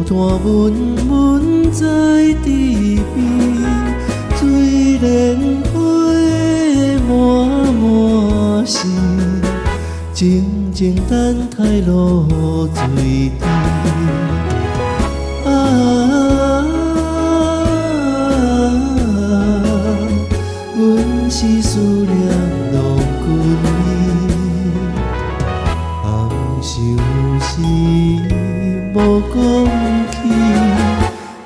段闷闷在地边，水莲花满满是，静静等待露水甜。阮是思念浪君意，红袖是无讲起，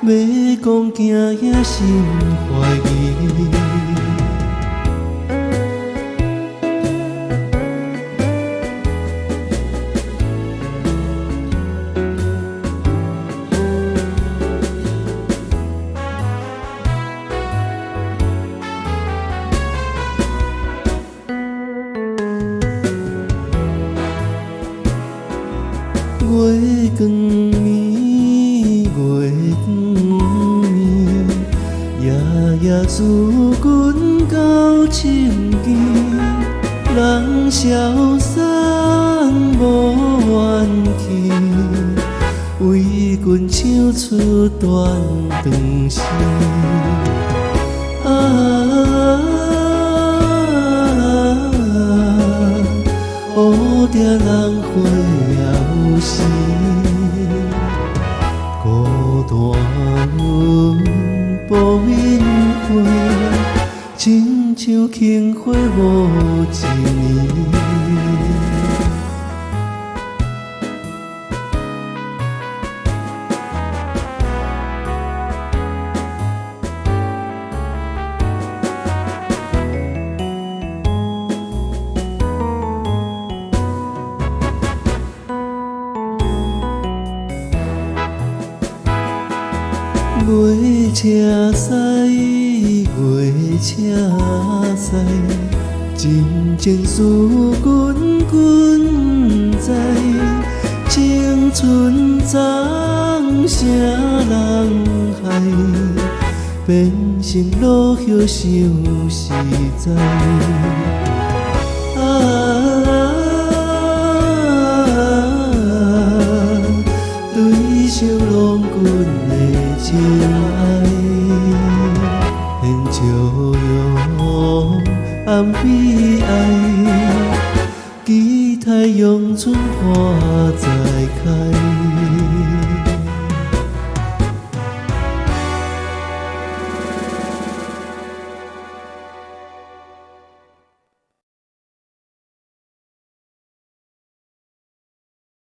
要讲惊遐心怀疑。月光暝，月光暝，夜夜思君到深更，人消散无怨气，为君唱出断肠诗。乌蝶人花后时，孤单阮无面花，亲像轻花无一年。月车驶，月车驶，真情思君君知，青春总啥人害，变成落叶想实在。对上郎君的情爱，连笑容暗悲哀，期待阳春花再开。